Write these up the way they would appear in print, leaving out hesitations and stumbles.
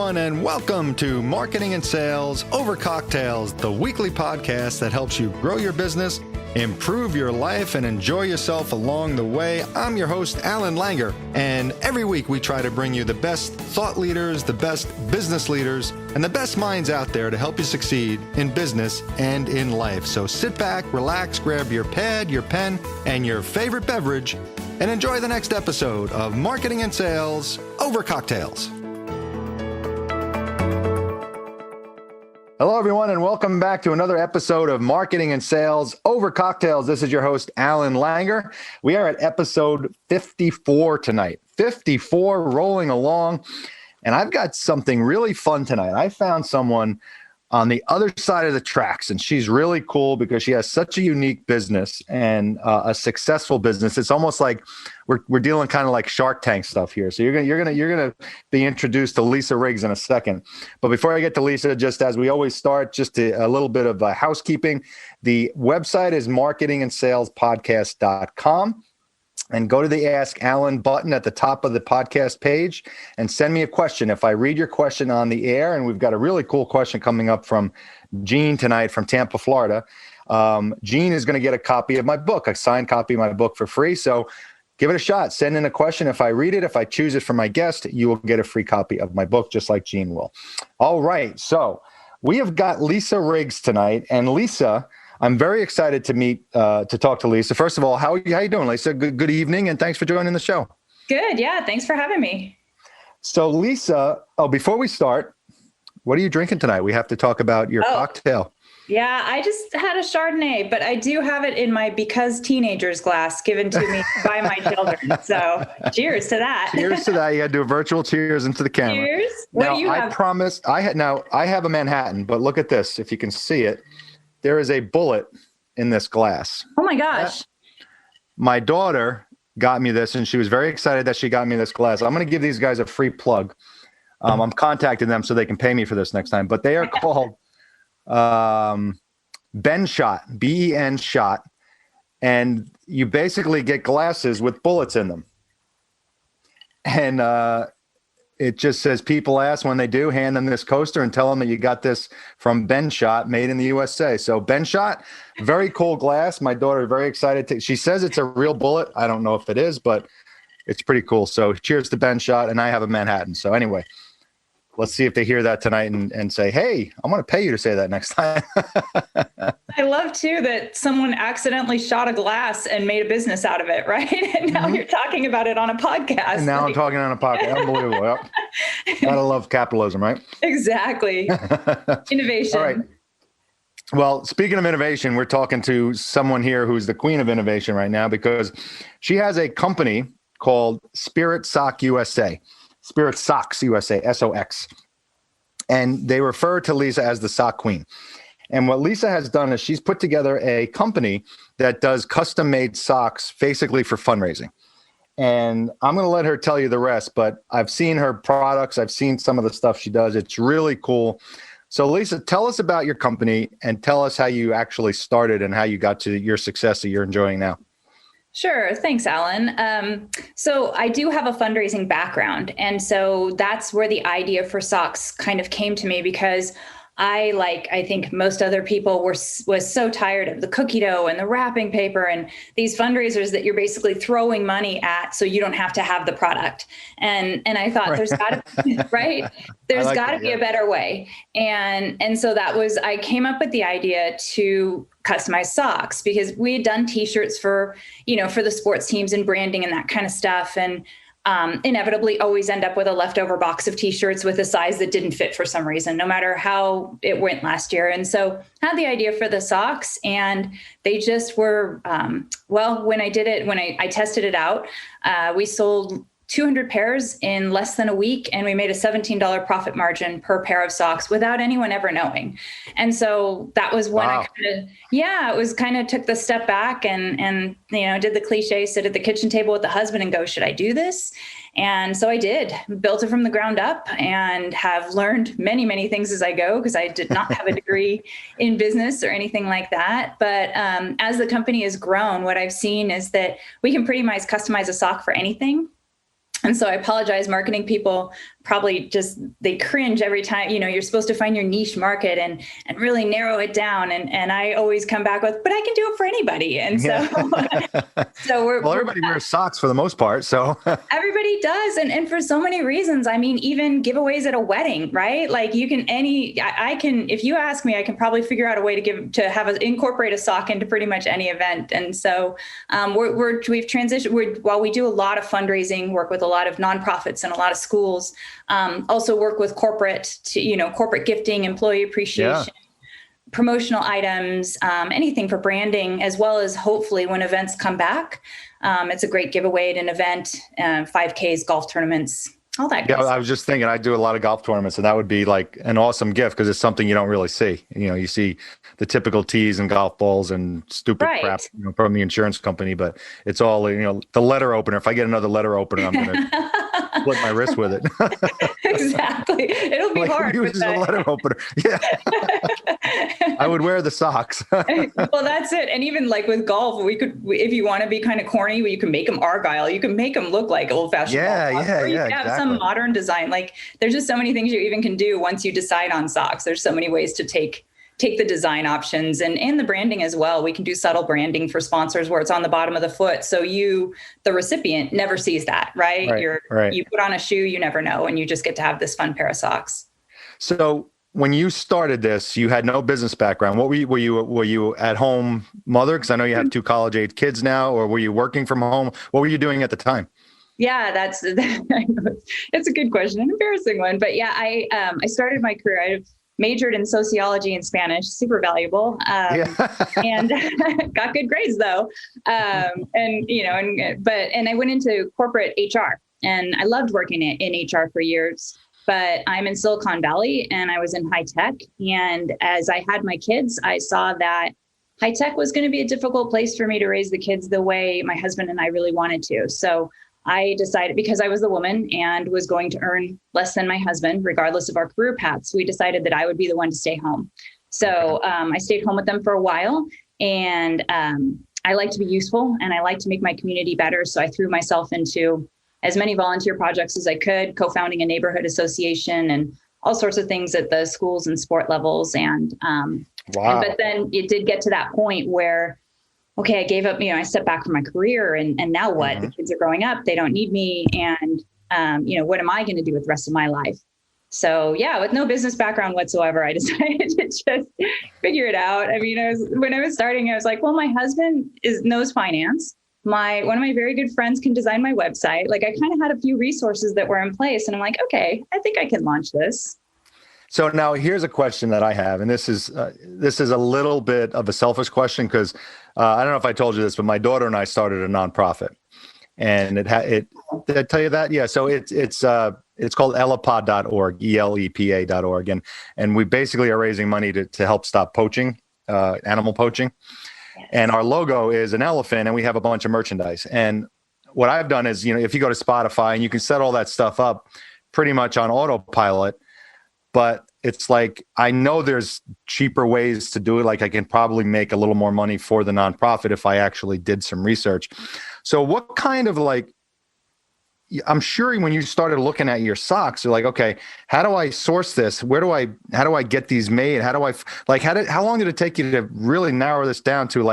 everyone, and welcome to Marketing and Sales Over Cocktails, the weekly podcast that helps you grow your business, improve your life, and enjoy yourself along the way. I'm your host, Alan Langer, and every week we try to bring you the best thought leaders, the best business leaders, and the best minds out there to help you succeed in business and in life. So sit back, relax, grab your pad, your pen, and your favorite beverage, and enjoy the next episode of Marketing and Sales Over Cocktails. Hello, everyone, and welcome back to another episode of Marketing and Sales Over Cocktails. This is your host, Alan Langer. We are at episode 54 tonight. 54, rolling along. And I've got something really fun tonight. I found someone on the other side of the tracks, and she's really cool because she has such a unique business and a successful business. It's almost like we're dealing kind of like Shark Tank stuff here. So you're gonna be introduced to Lisa Riggs in a second. But before I get to Lisa, just as we always start, just a little bit of housekeeping. The website is marketingandsalespodcast.com. And go to the Ask Alan button at the top of the podcast page and send me a question. If I read your question on the air, and we've got a really cool question coming up from Jean tonight from Tampa, Florida. Jean is going to get a copy of my book, a signed copy of my book for free. So give it a shot. Send in a question. If I read it, if I choose it for my guest, you will get a free copy of my book, just like Jean will. All right. So we have got Lisa Riggs tonight. And Lisa, I'm very excited to talk to Lisa. First of all, how you doing, Lisa? Good evening, and thanks for joining the show. Good, yeah. Thanks for having me. So, Lisa, before we start, what are you drinking tonight? We have to talk about your cocktail. Yeah, I just had a Chardonnay, but I do have it in my Because Teenagers glass given to me by my children. So, cheers to that. Cheers to that. You got to do a virtual cheers into the camera. Cheers. What do you have? I promise. I have a Manhattan, but look at this. If you can see it. There is a bullet in this glass. Oh my gosh. My daughter got me this, and she was very excited that she got me this glass. I'm going to give these guys a free plug. I'm contacting them so they can pay me for this next time. But they are called Ben Shot, Ben Shot. And you basically get glasses with bullets in them. And it just says, people ask when they do, hand them this coaster and tell them that you got this from Ben Shot, made in the USA. So Ben Shot, very cool glass. My daughter very excited. She says it's a real bullet. I don't know if it is, but it's pretty cool. So cheers to Ben Shot, and I have a Manhattan. So anyway, let's see if they hear that tonight and say, hey, I'm going to pay you to say that next time. I love, too, that someone accidentally shot a glass and made a business out of it, right? And now you're talking about it on a podcast. And now I'm talking on a podcast. Unbelievable. Yep. Gotta love capitalism, right? Exactly. Innovation. All right. Well, speaking of innovation, we're talking to someone here who's the queen of innovation right now because she has a company called Spirit Sox USA. Spirit Sox USA, SOX. And they refer to Lisa as the sock queen. And what Lisa has done is she's put together a company that does custom-made socks basically for fundraising. And I'm going to let her tell you the rest, but I've seen her products. I've seen some of the stuff she does. It's really cool. So Lisa, tell us about your company and tell us how you actually started and how you got to your success that you're enjoying now. Sure. Thanks, Alan. So I do have a fundraising background. And so that's where the idea for socks kind of came to me because I think most other people was so tired of the cookie dough and the wrapping paper and these fundraisers that you're basically throwing money at so you don't have to have the product. And I thought there's got to right? There's got to be a better way. And so I came up with the idea to customize socks because we had done t-shirts for the sports teams and branding and that kind of stuff. And inevitably always end up with a leftover box of t-shirts with a size that didn't fit for some reason, no matter how it went last year. And so I had the idea for the socks and they just were, when I tested it out, we sold 200 pairs in less than a week, and we made a $17 profit margin per pair of socks without anyone ever knowing. And so that was when I kind of took the step back and did the cliche, sit at the kitchen table with the husband and go, should I do this? And so I did, built it from the ground up and have learned many, many things as I go, because I did not have a degree in business or anything like that. But as the company has grown, what I've seen is that we can pretty much customize a sock for anything. And so I apologize, marketing people, probably just, they cringe every time, you're supposed to find your niche market and really narrow it down. And I always come back with, but I can do it for anybody. And so, well, everybody wears socks for the most part. So everybody does. And for so many reasons, I mean, even giveaways at a wedding, right? Like I can, if you ask me, I can probably figure out a way to incorporate a sock into pretty much any event. And so we've transitioned, while we do a lot of fundraising, work with a lot of nonprofits and a lot of schools, also work with corporate gifting, employee appreciation, promotional items, anything for branding, as well as hopefully when events come back, it's a great giveaway at an event, 5Ks, golf tournaments, all that. Yeah, I was just thinking, I do a lot of golf tournaments, and that would be like an awesome gift because it's something you don't really see. You see the typical tees and golf balls and stupid crap from the insurance company, but it's all the letter opener. If I get another letter opener, I'm going to split my wrist with it. Exactly. It'll be hard. Who uses a letter opener? Yeah. I would wear the socks. Well, that's it. And even like with golf, we could, if you want to be kind of corny, you can make them Argyle. You can make them look like old-fashioned. You have some modern design. Like there's just so many things you even can do once you decide on socks. There's so many ways to take the design options and the branding as well. We can do subtle branding for sponsors where it's on the bottom of the foot. So the recipient never sees that, right? You put on a shoe, you never know. And you just get to have this fun pair of socks. So when you started this, you had no business background. What were you at home mother? Because I know you have 2 college-age kids now, or were you working from home? What were you doing at the time? Yeah, that's a good question, an embarrassing one. But yeah, I started my career. I majored in sociology and Spanish, super valuable, and got good grades though. And I went into corporate HR, and I loved working in HR for years. But I'm in Silicon Valley, and I was in high tech. And as I had my kids, I saw that high tech was going to be a difficult place for me to raise the kids the way my husband and I really wanted to. So I decided, because I was the woman and was going to earn less than my husband, regardless of our career paths, we decided that I would be the one to stay home. So I stayed home with them for a while, and I like to be useful and I like to make my community better. So I threw myself into as many volunteer projects as I could, co-founding a neighborhood association and all sorts of things at the schools and sport levels. But then it did get to that point where, okay, I gave up, I stepped back from my career and now what? Mm-hmm. The kids are growing up, they don't need me. And, what am I going to do with the rest of my life? So yeah, with no business background whatsoever, I decided to just figure it out. I mean, when I was starting, I was like, well, my husband knows finance. One of my very good friends can design my website. Like I kind of had a few resources that were in place, and I'm like, okay, I think I can launch this. So now here's a question that I have, and this is a little bit of a selfish question because I don't know if I told you this, but my daughter and I started a nonprofit, and did I tell you that? Yeah. So it's called ellepod.org, ELEPA.org, and we basically are raising money to help stop poaching, animal poaching. Yes. And our logo is an elephant, and we have a bunch of merchandise. And what I've done is, if you go to Spotify, and you can set all that stuff up pretty much on autopilot, but it's like, I know there's cheaper ways to do it. Like I can probably make a little more money for the nonprofit if I actually did some research. So what kind of I'm sure when you started looking at your socks, you're like, okay, how do I source this? How do I get these made? How long did it take you to really narrow this down to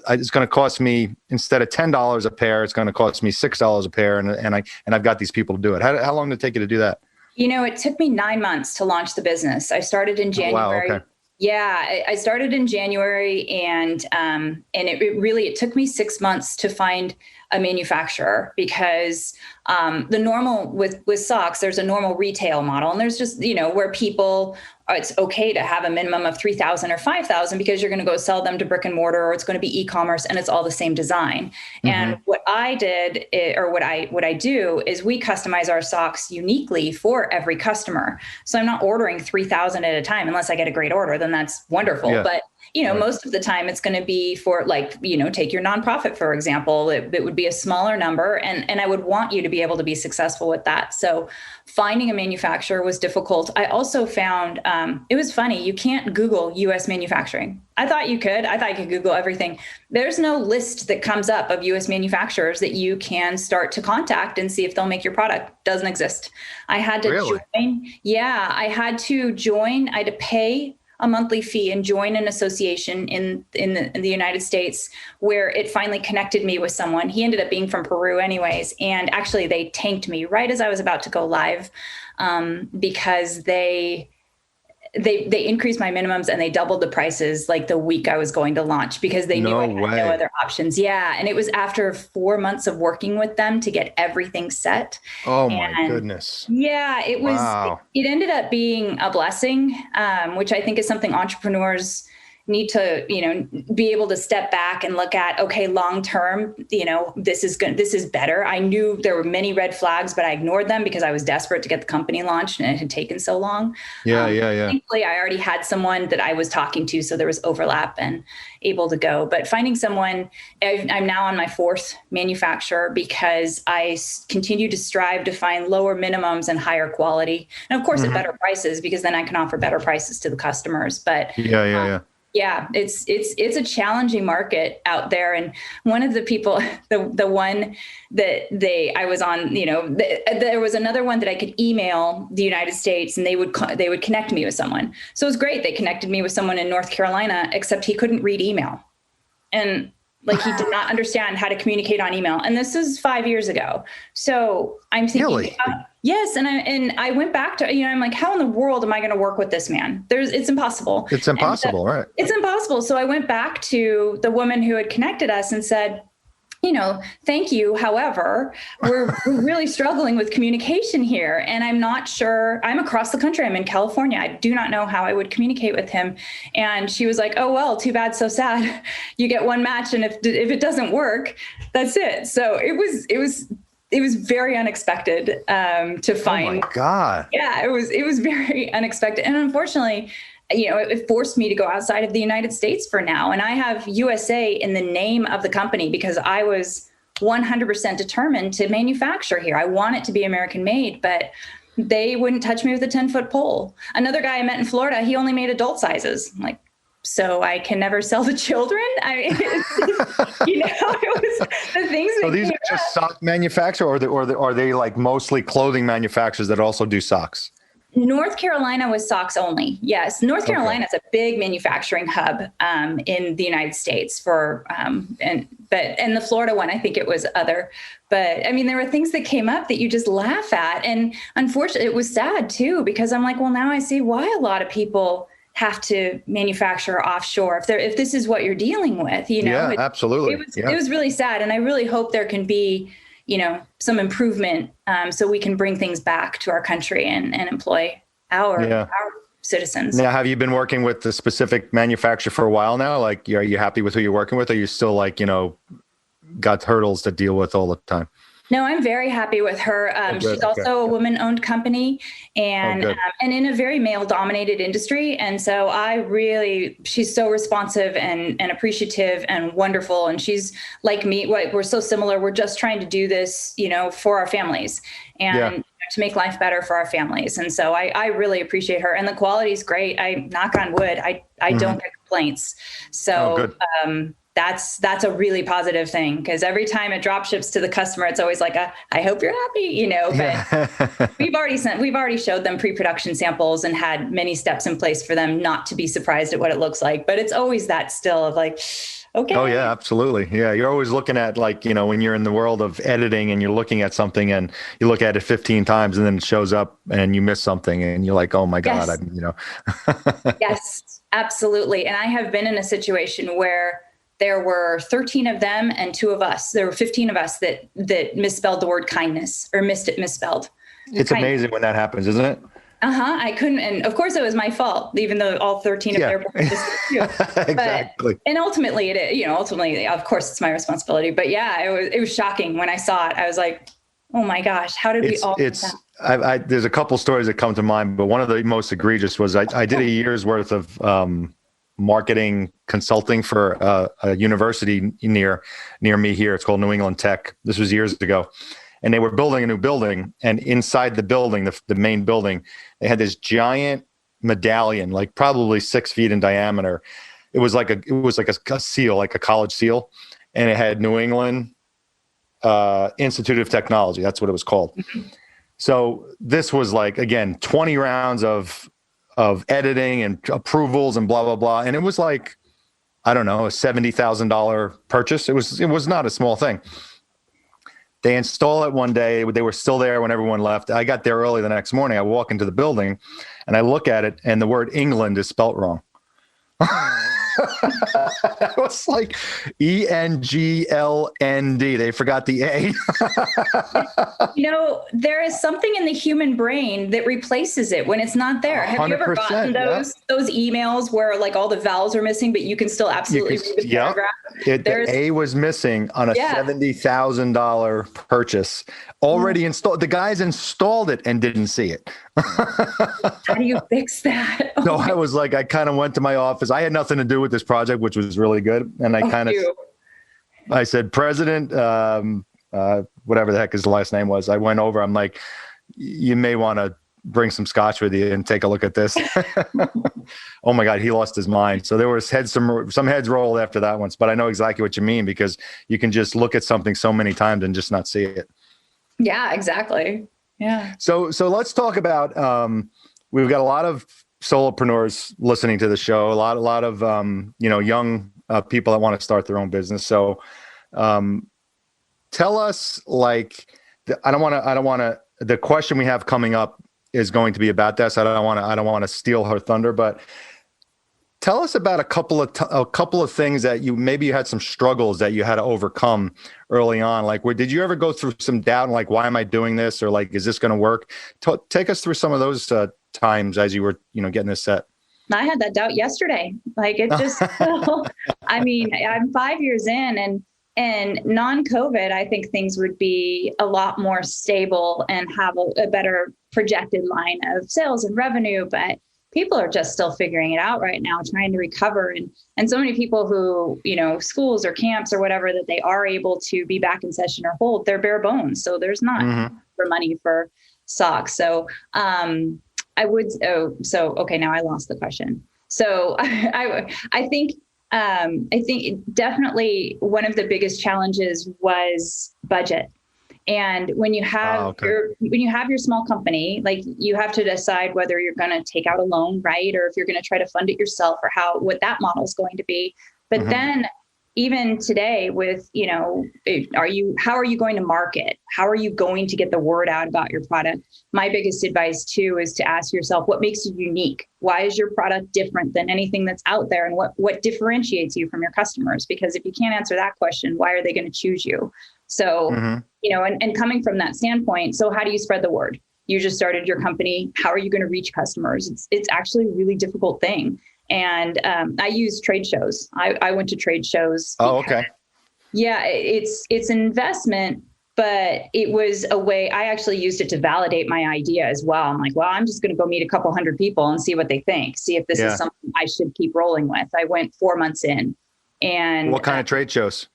it's going to cost me, instead of $10 a pair, it's going to cost me $6 a pair. And I've got these people to do it. How long did it take you to do that? It took me 9 months to launch the business. I started in January. Wow, okay. Yeah, I started in January, and it took me 6 months to find a manufacturer, because the normal with socks, there's a normal retail model, and there's just, where people, it's okay to have a minimum of 3,000 or 5,000 because you're going to go sell them to brick and mortar, or it's going to be e-commerce, and it's all the same design. Mm-hmm. And what I did, what I do is we customize our socks uniquely for every customer. So I'm not ordering 3,000 at a time unless I get a great order, then that's wonderful. Yeah. But most of the time it's going to be for like, take your nonprofit, for example, it would be a smaller number. And I would want you to be able to be successful with that. So finding a manufacturer was difficult. I also found, it was funny. You can't Google US manufacturing. I thought you could. I thought you could Google everything. There's no list that comes up of US manufacturers that you can start to contact and see if they'll make your product. Doesn't exist. I had to join. Yeah, I had to join. I had to pay a monthly fee and join an association in the United States, where it finally connected me with someone. He ended up being from Peru anyways. And actually they tanked me right as I was about to go live, because they increased my minimums and they doubled the prices like the week I was going to launch, because they knew I had no other options. Yeah. And it was after 4 months of working with them to get everything set. Oh my goodness. Yeah, it was, it ended up being a blessing, which I think is something entrepreneurs need to, be able to step back and look at, okay, long-term, this is better. I knew there were many red flags, but I ignored them because I was desperate to get the company launched and it had taken so long. Yeah. Thankfully, I already had someone that I was talking to, so there was overlap and able to go. But finding someone, I'm now on my 4th manufacturer because I continue to strive to find lower minimums and higher quality. And of course, at better prices, because then I can offer better prices to the customers. But yeah, it's a challenging market out there. And one of the people, the one that I was on, there was another one that I could email the United States and they would connect me with someone. So it was great. They connected me with someone in North Carolina, except he couldn't read email. And like he did not understand how to communicate on email. And this is 5 years ago. So I'm thinking, really? Yes. And I went back to, I'm like, how in the world am I going to work with this man? It's impossible. It's impossible, right? It's impossible. So I went back to the woman who had connected us and said, thank you. However, we're really struggling with communication here. And I'm not sure, I'm across the country. I'm in California. I do not know how I would communicate with him. And she was like, oh, well, too bad, so sad. You get one match. And if it doesn't work, that's it. So it was very unexpected to find. Oh my God. Yeah, it was very unexpected. And unfortunately, it forced me to go outside of the United States for now. And I have USA in the name of the company because I was 100% determined to manufacture here. I want it to be American made, but they wouldn't touch me with a 10-foot pole. Another guy I met in Florida, he only made adult sizes. I'm like, so I can never sell to children. It was the things. So these are just sock manufacturers, or are they like mostly clothing manufacturers that also do socks? North Carolina was socks only. Yes. North Carolina is a big manufacturing hub in the United States and the Florida one, I think it was other, but I mean, there were things that came up that you just laugh at. And unfortunately it was sad too, because I'm like, well, now I see why a lot of people have to manufacture offshore if this is what you're dealing with, Yeah, absolutely. It was really sad. And I really hope there can be, some improvement so we can bring things back to our country and employ our citizens. Now, have you been working with the specific manufacturer for a while now? Like, are you happy with who you're working with? Or are you still like, got hurdles to deal with all the time? No, I'm very happy with her. She's also a woman-owned company and in a very male-dominated industry. And so she's so responsive and appreciative and wonderful. And she's like me, we're so similar. We're just trying to do this, for our families and to make life better for our families. And so I really appreciate her. And the quality is great. I knock on wood. I don't get complaints. So that's a really positive thing, because every time it drop ships to the customer, it's always like I hope you're happy, but we've already showed them pre-production samples and had many steps in place for them not to be surprised at what it looks like. But it's always that still of like, okay. Oh yeah, absolutely. Yeah. You're always looking at like, when you're in the world of editing and you're looking at something and you look at it 15 times and then it shows up and you miss something and you're like, oh my God, Yes, absolutely. And I have been in a situation where there were 13 of them and 2 of us. There were 15 of us that misspelled the word kindness or missed it misspelled. It's amazing when that happens, isn't it? I couldn't. And of course it was my fault, even though all 13 of their boys too. Exactly. And ultimately ultimately, of course it's my responsibility, but yeah, it was shocking when I saw it. I was like, oh my gosh, how did we all do that? There's a couple stories that come to mind, but one of the most egregious was I did a year's worth of, marketing consulting for a university near me here. It's called New England Tech. This was years ago. And they were building a new building. And inside the building, the main building, they had this giant medallion, like probably 6 feet in diameter. It was like a seal, like a college seal. And it had New England Institute of Technology. That's what it was called. So this was like, again, 20 rounds of editing and approvals and blah, blah, blah. And it was like, I don't know, a $70,000 purchase. It was not a small thing. They install it one day. They were still there when everyone left. I got there early the next morning. I walk into the building and I look at it and the word England is spelt wrong. It was like ENGLND. They forgot the A. There is something in the human brain that replaces it when it's not there. Have you ever gotten those emails where like all the vowels are missing, but you can still absolutely read the paragraph? The A was missing on a $70,000 purchase already installed. The guys installed it and didn't see it. How do you fix that? No, I was like, I kind of went to my office. I had nothing to do with this project, which was really good. And I said, President, whatever the heck his last name was. I went over, I'm like, you may want to bring some scotch with you and take a look at this. Oh my God, he lost his mind. So there was some heads rolled after that one, but I know exactly what you mean, because you can just look at something so many times and just not see it. Yeah, exactly. Yeah. So let's talk about, we've got a lot of solopreneurs listening to the show, a lot of, young people that want to start their own business. So tell us, like, the question we have coming up is going to be about this. I don't want to steal her thunder, but tell us about a couple of things that you had some struggles that you had to overcome early on. Like, did you ever go through some doubt and like, why am I doing this? Or like, is this going to work? Take us through some of those times as you were, getting this set. I had that doubt yesterday. Like it just, I mean, I'm 5 years in and non-COVID, I think things would be a lot more stable and have a better projected line of sales and revenue. But people are just still figuring it out right now, trying to recover. And so many people who, schools or camps or whatever, that they are able to be back in session or hold, they're bare bones. So there's not for money for Sox. So okay, now I lost the question. So I think definitely one of the biggest challenges was budget. And when you have your small company, like you have to decide whether you're going to take out a loan, right? Or if you're going to try to fund it yourself, or what that model is going to be. But then even today with, how are you going to market? How are you going to get the word out about your product? My biggest advice too is to ask yourself, what makes you unique? Why is your product different than anything that's out there? And what differentiates you from your customers? Because if you can't answer that question, why are they going to choose you? So, and coming from that standpoint, so how do you spread the word? You just started your company. How are you going to reach customers? It's actually a really difficult thing. And I use trade shows. I went to trade shows. Oh, okay. Yeah, it's an investment, but it was a way. I actually used it to validate my idea as well. I'm like, well, I'm just going to go meet a couple hundred people and see what they think. See if this is something I should keep rolling with. I went 4 months in. And what kind of trade shows?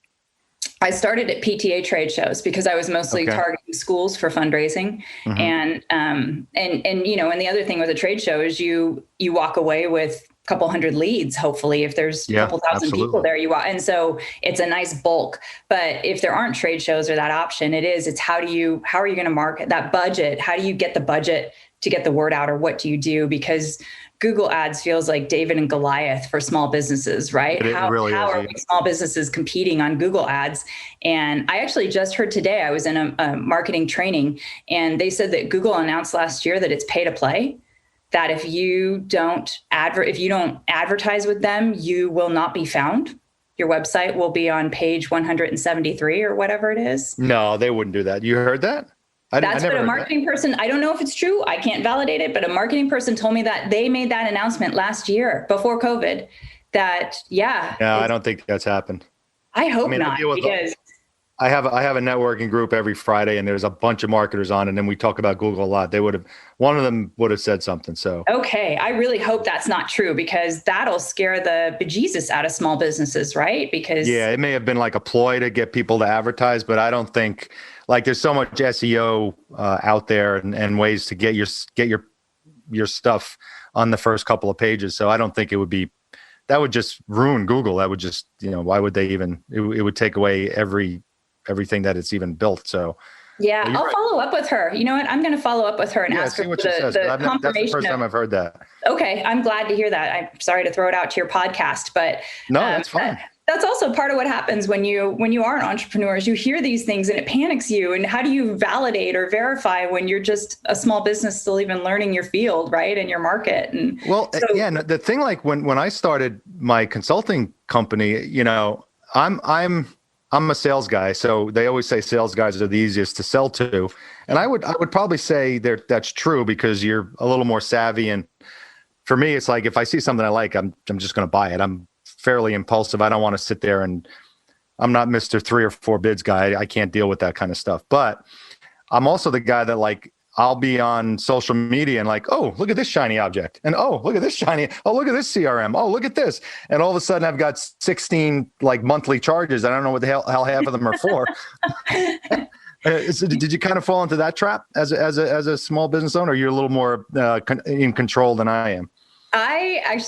I started at PTA trade shows because I was mostly targeting schools for fundraising. And the other thing with a trade show is you walk away with a couple hundred leads, hopefully, if there's a couple thousand people there, and so it's a nice bulk. But if there aren't trade shows or that option, it's how are you going to market that budget? How do you get the budget to get the word out, or what do you do? Because Google Ads feels like David and Goliath for small businesses, right? How are we small businesses competing on Google Ads? And I actually just heard today, I was in a marketing training, and they said that Google announced last year that it's pay to play, that if you don't advertise with them, you will not be found. Your website will be on page 173 or whatever it is. No, they wouldn't do that. You heard that? That's what a marketing person, I don't know if it's true. I can't validate it, but a marketing person told me that they made that announcement last year before COVID that, I don't think that's happened. I hope not, because I have a networking group every Friday, and there's a bunch of marketers on, and then we talk about Google a lot. One of them would have said something. So Okay, I really hope that's not true because that'll scare the bejesus out of small businesses, right? Because yeah, it may have been like a ploy to get people to advertise, but I don't think like there's so much SEO out there and ways to get your stuff on the first couple of pages. So I don't think it would be that would just ruin Google. That would just why would they even? It would take away everything that it's even built. So. yeah, I'll Right. follow up with her. You know what? I'm going to follow up with her and ask her See for what she says. the That's the confirmation. first time I've heard that. Okay, I'm glad to hear that. I'm sorry to throw it out to your podcast, but No, that's fine. That's also part of what happens when you are an entrepreneur is you hear these things and it panics you. And how do you validate or verify when you're just a small business still even learning your field, right, and your market? And well, yeah, no, the thing like when I started my consulting company, I'm a sales guy, so they always say sales guys are the easiest to sell to, and I would probably say that's true because you're a little more savvy. And for me, it's like if I see something I like, I'm just going to buy it. I'm fairly impulsive. I don't want to sit there and I'm not Mr. 3 or 4 bids guy. I can't deal with that kind of stuff. But I'm also the guy that like I'll be on social media and like, oh, look at this shiny object. And oh, look at this shiny. Oh, look at this CRM. Oh, look at this. And all of a sudden I've got 16 like monthly charges. I don't know what the hell half of them are for. So did you kind of fall into that trap as a small business owner? Or you're a little more in control than I am? I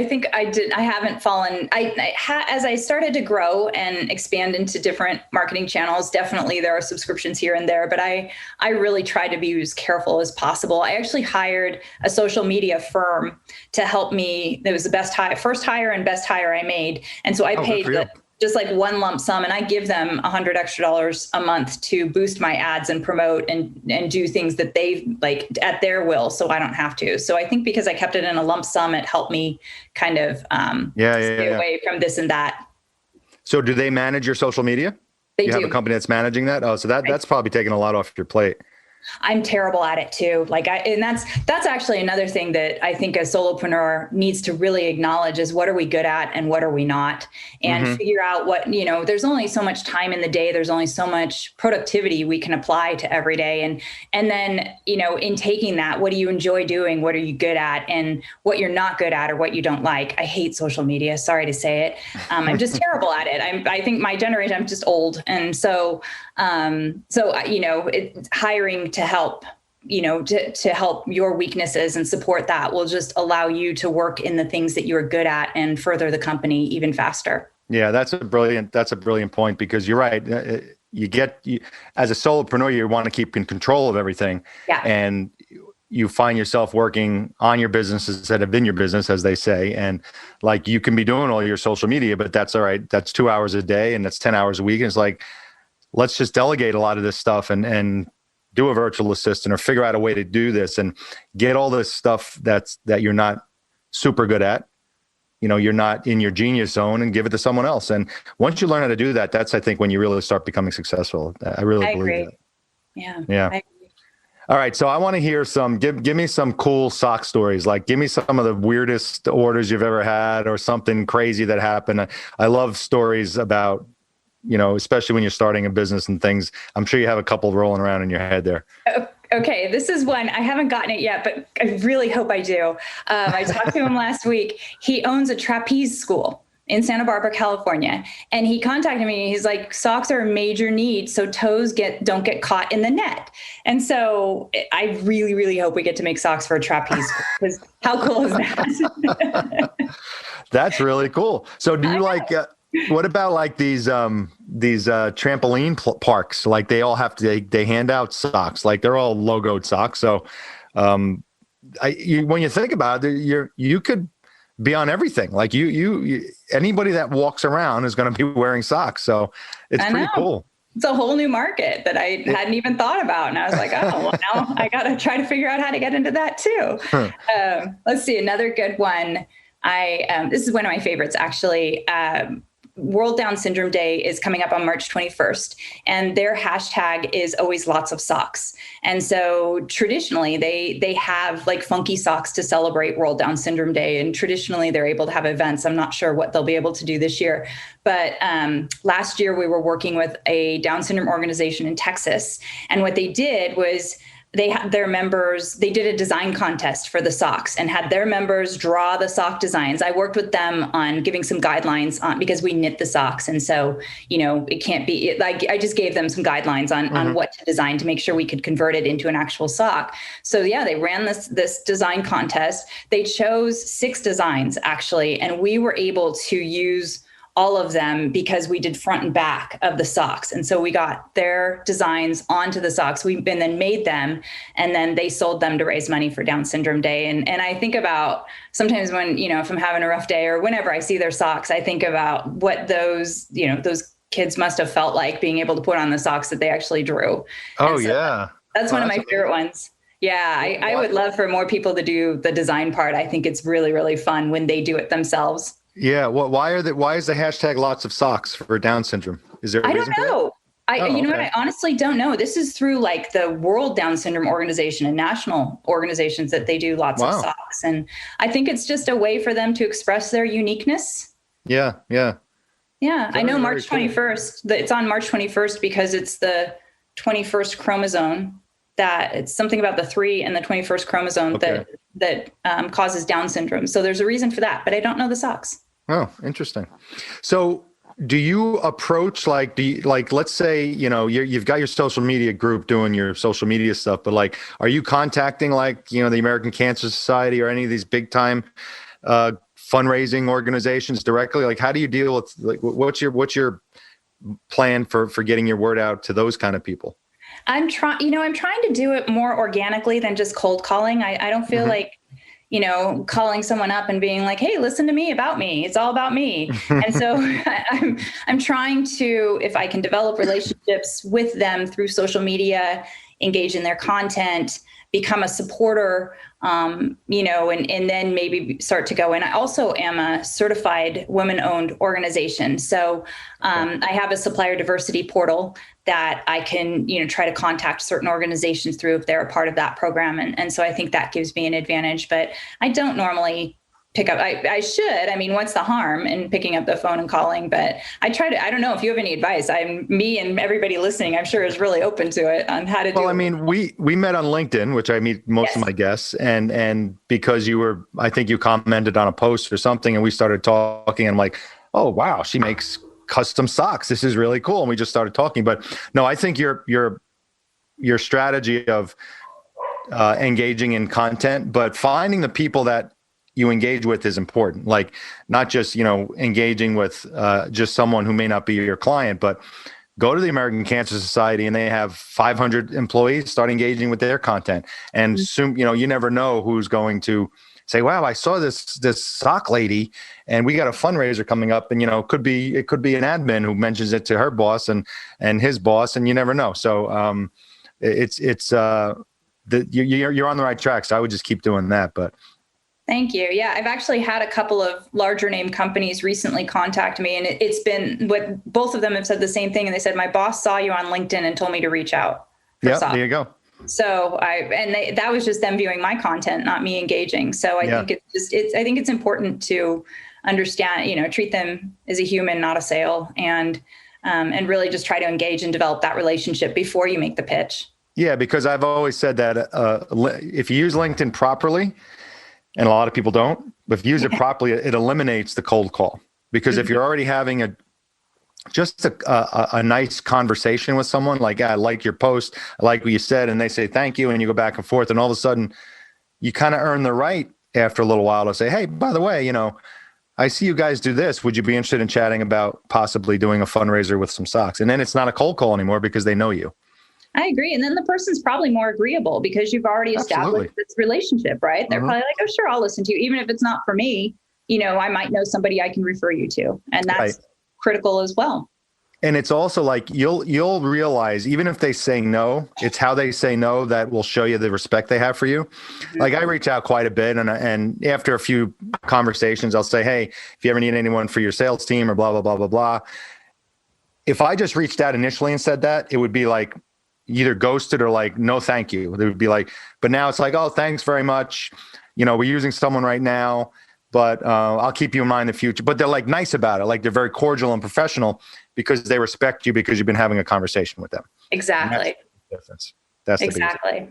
think I did. I haven't fallen. As I started to grow and expand into different marketing channels, definitely there are subscriptions here and there, but I really tried to be as careful as possible. I actually hired a social media firm to help me. It was the first hire and best hire I made. And so I paid just like one lump sum, and I give them $100 extra a month to boost my ads and promote and do things that they like at their will, so I don't have to. So I think because I kept it in a lump sum, it helped me kind of stay away from this and that. So do they manage your social media? They do. You have a company that's managing that? Oh, so that's probably taking a lot off your plate. I'm terrible at it too. And that's actually another thing that I think a solopreneur needs to really acknowledge is what are we good at and what are we not, and figure out what, there's only so much time in the day. There's only so much productivity we can apply to every day. And then, in taking that, what do you enjoy doing? What are you good at and what you're not good at or what you don't like? I hate social media. Sorry to say it. I'm just terrible at it. I think my generation, I'm just old. And so hiring to help, to help your weaknesses and support that will just allow you to work in the things that you're good at and further the company even faster. Yeah, that's a brilliant point because you're right. As a solopreneur, you want to keep in control of everything. Yeah. And you find yourself working on your business instead of in your business, as they say. And like you can be doing all your social media, but that's all right. That's 2 hours a day and that's 10 hours a week. And it's like, let's just delegate a lot of this stuff and do a virtual assistant or figure out a way to do this and get all this stuff that you're not super good at, you're not in your genius zone, and give it to someone else. And once you learn how to do that, that's, I think, when you really start becoming successful. I really believe that. Yeah. I agree. All right. So I want to hear give me some cool sock stories. Like give me some of the weirdest orders you've ever had or something crazy that happened. I love stories about, especially when you're starting a business and things. I'm sure you have a couple rolling around in your head there. Okay, this is one. I haven't gotten it yet, but I really hope I do. I talked to him last week. He owns a trapeze school in Santa Barbara, California. And he contacted me. He's like, socks are a major need, so toes don't get caught in the net. And so I really, really hope we get to make socks for a trapeze school, because how cool is that? That's really cool. So do you like... what about like these trampoline parks? Like they all they hand out socks, like they're all logoed socks. So when you think about it, you could be on everything. Like you anybody that walks around is going to be wearing socks. So it's pretty cool. It's a whole new market that I hadn't even thought about. And I was like, oh, well, now I got to try to figure out how to get into that too. Let's see, another good one. This is one of my favorites, actually. World Down Syndrome Day is coming up on March 21st, and their hashtag is always lots of socks. And so traditionally they have like funky socks to celebrate World Down Syndrome Day. And traditionally they're able to have events. I'm not sure what they'll be able to do this year, but last year we were working with a Down syndrome organization in Texas. And what they did was they had their members, they did a design contest for the socks and had their members draw the sock designs. I worked with them on giving some guidelines on, because we knit the socks. And so, it can't be like, I just gave them some guidelines on what to design to make sure we could convert it into an actual sock. So yeah, they ran this design contest. They chose 6 designs actually. And we were able to use all of them because we did front and back of the socks. And so we got their designs onto the socks. We then made them, and then they sold them to raise money for Down Syndrome Day. And I think about sometimes when, if I'm having a rough day or whenever I see their socks, I think about what those kids must have felt like being able to put on the socks that they actually drew. Oh, yeah. That's one of my favorite ones. Yeah, I would love for more people to do the design part. I think it's really, really fun when they do it themselves. Yeah. Well, why is the hashtag lots of socks for Down syndrome? Is there a reason for that? I don't know. What? I honestly don't know. This is through like the World Down Syndrome Organization and national organizations that they do lots of socks. And I think it's just a way for them to express their uniqueness. Yeah. Yeah. Yeah. I know March 21st, it's on March 21st because it's the 21st chromosome. That it's something about the 3 and the 21st chromosome that causes Down syndrome. So there's a reason for that, but I don't know the socks. Oh, interesting. So do you approach let's say, you've got your social media group doing your social media stuff, but like, are you contacting the American Cancer Society or any of these big time fundraising organizations directly? Like, how do you deal with what's your plan for getting your word out to those kind of people? I'm trying to do it more organically than just cold calling. I don't feel like, calling someone up and being like, hey, listen to me about me. It's all about me. And so I'm trying to, if I can develop relationships with them through social media, engage in their content, become a supporter, and then maybe start to go. And I also am a certified women-owned organization. So I have a supplier diversity portal that I can, try to contact certain organizations through if they're a part of that program. And so I think that gives me an advantage, but I don't normally pick up. I should. I mean, what's the harm in picking up the phone and calling? But I don't know if you have any advice. Me and everybody listening, I'm sure is really open to it on how to do it. Well, I mean, we met on LinkedIn, which I meet most of my guests. And because I think you commented on a post or something and we started talking and I'm like, oh, wow, she makes custom socks. This is really cool. And we just started talking, but no, I think your strategy of engaging in content, but finding the people that you engage with is important. Like not just, engaging with just someone who may not be your client, but go to the American Cancer Society and they have 500 employees, start engaging with their content. And soon, you never know who's going to say, wow, I saw this sock lady and we got a fundraiser coming up, and, it could be an admin who mentions it to her boss and his boss, and you never know. So you're on the right track. So I would just keep doing that. But thank you. Yeah, I've actually had a couple of larger name companies recently contact me, and it's been what both of them have said the same thing. And they said, my boss saw you on LinkedIn and told me to reach out. Yeah, there you go. So that was just them viewing my content, not me engaging. So I think I think it's important to understand, treat them as a human, not a sale, and really just try to engage and develop that relationship before you make the pitch. Yeah, because I've always said that if you use LinkedIn properly, and a lot of people don't, but if you use it properly, it eliminates the cold call. Because if you're already having a nice conversation with someone, like, I like your post, I like what you said, and they say thank you, and you go back and forth, and all of a sudden you kind of earn the right after a little while to say, hey, by the way, I see you guys do this. Would you be interested in chatting about possibly doing a fundraiser with some socks? And then it's not a cold call anymore because they know you. I agree. And then the person's probably more agreeable because you've already established this relationship, right? They're probably like, oh, sure, I'll listen to you. Even if it's not for me, I might know somebody I can refer you to. And that's critical as well. And it's also like you'll realize even if they say no, it's how they say no that will show you the respect they have for you. Mm-hmm. Like I reach out quite a bit, and after a few conversations, I'll say, hey, if you ever need anyone for your sales team or blah blah blah blah blah. If I just reached out initially and said that, it would be like either ghosted or like no thank you. It would be like, but now it's like, oh, thanks very much. We're using someone right now, but I'll keep you in mind in the future. But they're like nice about it, like they're very cordial and professional, because they respect you because you've been having a conversation with them. Exactly. That's the difference. That's exactly.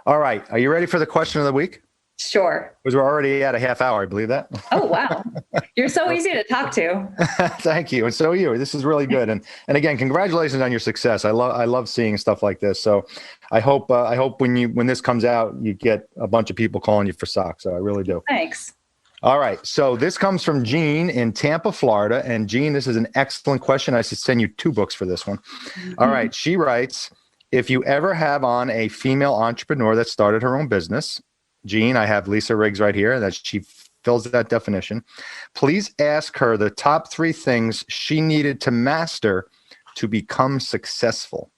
All right. Are you ready for the question of the week? Sure. Because we're already at a half hour. I believe that. Oh, wow. You're so easy to talk to. Thank you. And so are you. This is really good. And again, congratulations on your success. I love seeing stuff like this. So I hope when this comes out, you get a bunch of people calling you for socks. So I really do. Thanks. All right. So this comes from Jean in Tampa, Florida. And Jean, this is an excellent question. I should send you 2 books for this one. Mm-hmm. All right. She writes, if you ever have on a female entrepreneur that started her own business, Jean, I have Lisa Riggs right here, that she fills that definition. Please ask her the top 3 things she needed to master to become successful.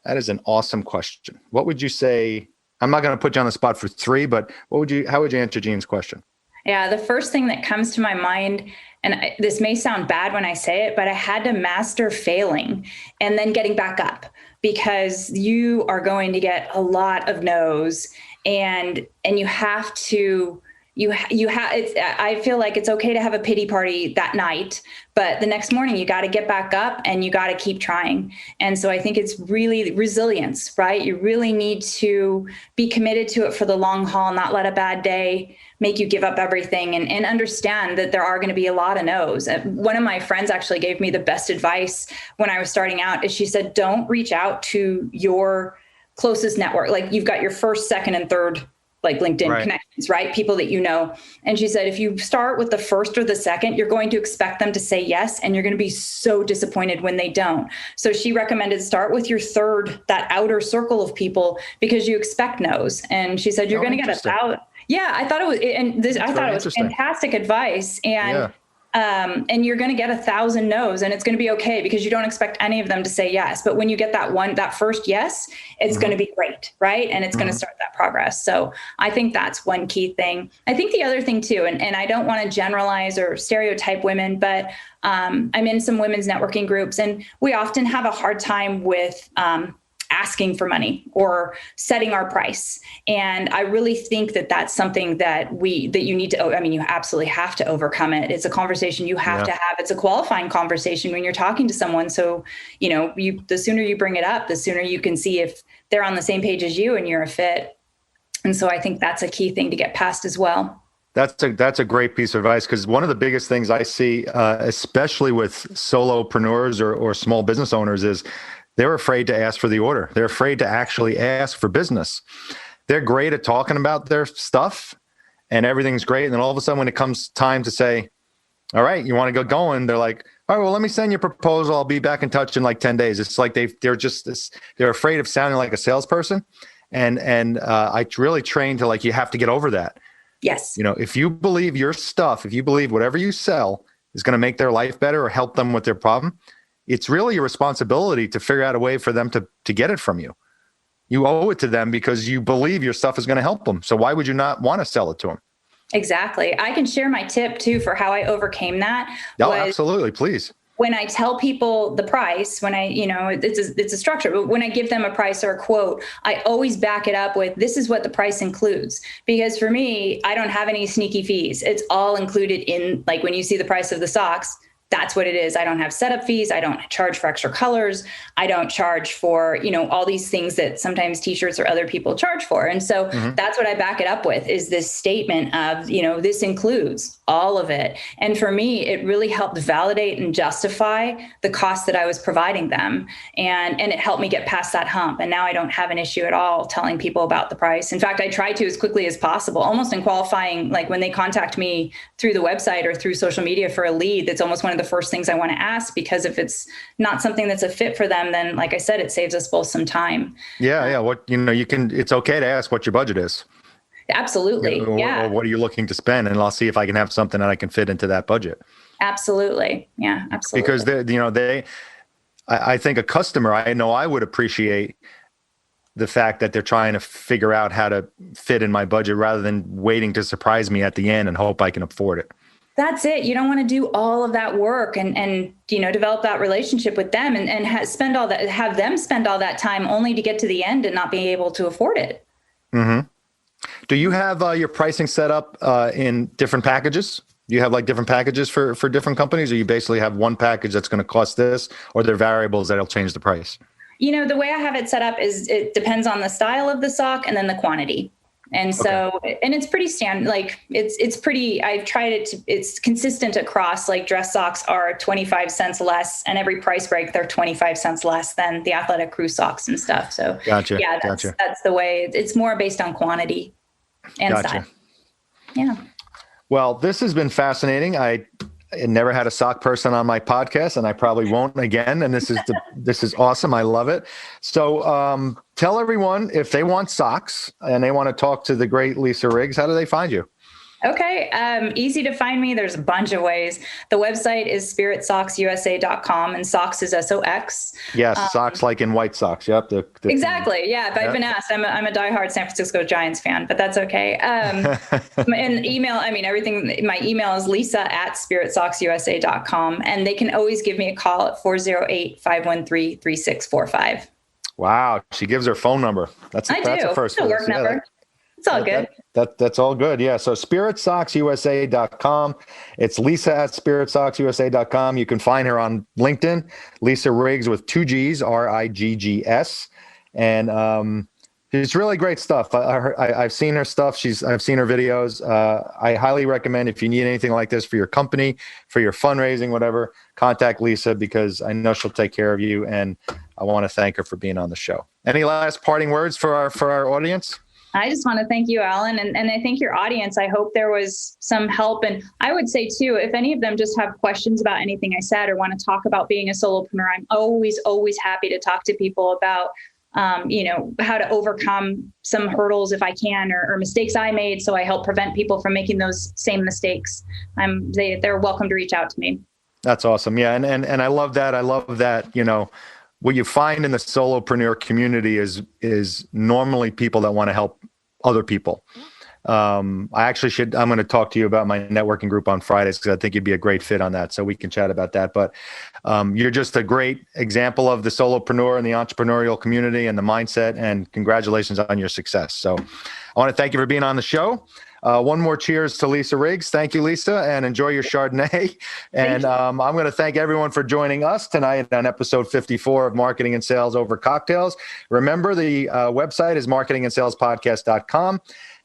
That is an awesome question. What would you say? I'm not going to put you on the spot for 3, but how would you answer Jean's question? Yeah, the first thing that comes to my mind, and this may sound bad when I say it, but I had to master failing and then getting back up, because you are going to get a lot of no's, and you have to. I feel like it's okay to have a pity party that night, but the next morning you got to get back up and you got to keep trying. And so I think it's really resilience, right? You really need to be committed to it for the long haul, not let a bad day make you give up everything, and understand that there are going to be a lot of no's. One of my friends actually gave me the best advice when I was starting out, is she said, don't reach out to your closest network. Like you've got your first, second, and third like LinkedIn connections, right? People that you know. And she said, if you start with the first or the second, you're going to expect them to say yes. And you're going to be so disappointed when they don't. So she recommended start with your third, that outer circle of people, because you expect no's. And she said, you're going to get I thought it was fantastic advice. And you're going to get 1,000 no's, and it's going to be okay, because you don't expect any of them to say yes. But when you get that first yes, it's going to be great, right? And it's going to start that progress. So I think that's one key thing. I think the other thing too, and I don't want to generalize or stereotype women, but I'm in some women's networking groups, and we often have a hard time with asking for money or setting our price. And I really think that that's something that you need to, you absolutely have to overcome it. It's a conversation you have to have. It's a qualifying conversation when you're talking to someone. So, the sooner you bring it up, the sooner you can see if they're on the same page as you and you're a fit. And so I think that's a key thing to get past as well. That's a great piece of advice, because one of the biggest things I see, especially with solopreneurs or small business owners, is they're afraid to ask for the order. They're afraid to actually ask for business. They're great at talking about their stuff and everything's great. And then all of a sudden, when it comes time to say, all right, you want to go going, they're like, all right, well, let me send you a proposal. I'll be back in touch in like 10 days. It's like they're afraid of sounding like a salesperson. And I really train to you have to get over that. Yes. If you believe your stuff, if you believe whatever you sell is going to make their life better or help them with their problem, it's really your responsibility to figure out a way for them to get it from you. You owe it to them because you believe your stuff is going to help them. So why would you not want to sell it to them? Exactly. I can share my tip too for how I overcame that. Oh, absolutely. Please. When I tell people the price, when it's a structure, but when I give them a price or a quote, I always back it up with, this is what the price includes. Because for me, I don't have any sneaky fees. It's all included in, like when you see the price of the socks, that's what it is. I don't have setup fees. I don't charge for extra colors. I don't charge for, all these things that sometimes t-shirts or other people charge for. And so that's what I back it up with, is this statement of, this includes all of it. And for me, it really helped validate and justify the cost that I was providing them. And it helped me get past that hump. And now I don't have an issue at all telling people about the price. In fact, I try to as quickly as possible, almost in qualifying, like when they contact me through the website or through social media for a lead, that's almost one of the first things I want to ask, because if it's not something that's a fit for them, then like I said, it saves us both some time. Yeah. It's okay to ask what your budget is. Absolutely. Or what are you looking to spend? And I'll see if I can have something that I can fit into that budget. Absolutely. Yeah, absolutely. Because I think a customer, I know I would appreciate the fact that they're trying to figure out how to fit in my budget rather than waiting to surprise me at the end and hope I can afford it. That's it. You don't want to do all of that work and develop that relationship with them and have them spend all that time only to get to the end and not be able to afford it. Mm-hmm. Do you have your pricing set up in different packages? Do you have like different packages for different companies, or you basically have one package that's going to cost this, or there are variables that'll change the price? The way I have it set up is it depends on the style of the sock and then the quantity. And so, and it's pretty standard, like it's pretty, I've tried it it's consistent across, like dress socks are 25 cents less, and every price break, they're 25 cents less than the athletic crew socks and stuff. So gotcha. Yeah, that's the way. It's more based on quantity and style. Yeah. Well, this has been fascinating. I never had a sock person on my podcast, and I probably won't again. And this is awesome. I love it. So tell everyone, if they want socks and they want to talk to the great Lisa Riggs, how do they find you? Okay. Easy to find me. There's a bunch of ways. The website is spiritsoxusa.com, and socks is SOX. Yes. Socks like in White Sox. Yep. Exactly. Yeah. If I've been asked, I'm a diehard San Francisco Giants fan, but that's okay. And email, everything, my email is lisa@spiritsoxusa.com, and they can always give me a call at 408-513-3645. Wow. She gives her phone number. That's the first it's a work number. It's all good. That's all good. Yeah. So spiritsoxusa.com. It's Lisa@spiritsoxusa.com. You can find her on LinkedIn, Lisa Riggs with 2 G's, RIGGS. And it's really great stuff. I've seen her stuff. I've seen her videos. I highly recommend, if you need anything like this for your company, for your fundraising, whatever, contact Lisa, because I know she'll take care of you. And I want to thank her for being on the show. Any last parting words for our audience? I just want to thank you, Alan, and I thank your audience. I hope there was some help. And I would say, too, if any of them just have questions about anything I said or want to talk about being a solopreneur, I'm always happy to talk to people about, how to overcome some hurdles if I can, or mistakes I made. So I help prevent people from making those same mistakes. They're welcome to reach out to me. That's awesome. Yeah. And I love that. I love that, what you find in the solopreneur community is normally people that want to help other people. I'm going to talk to you about my networking group on Fridays, because I think you'd be a great fit on that. So we can chat about that. But you're just a great example of the solopreneur and the entrepreneurial community and the mindset, and congratulations on your success. So I want to thank you for being on the show. One more cheers to Lisa Riggs. Thank you, Lisa, and enjoy your Chardonnay. And I'm going to thank everyone for joining us tonight on episode 54 of Marketing and Sales Over Cocktails. Remember, the website is marketingandsalespodcast.com.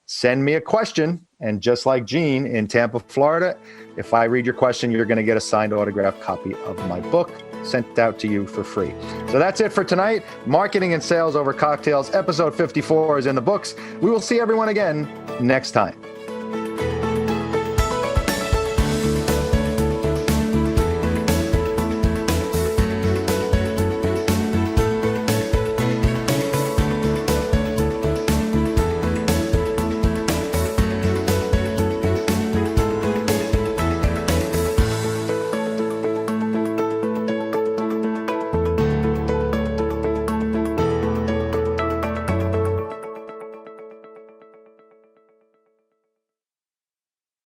Send me a question, and just like Gene in Tampa, Florida, if I read your question, you're going to get a signed autographed copy of my book sent out to you for free. So that's it for tonight. Marketing and Sales Over Cocktails, episode 54 is in the books. We will see everyone again next time.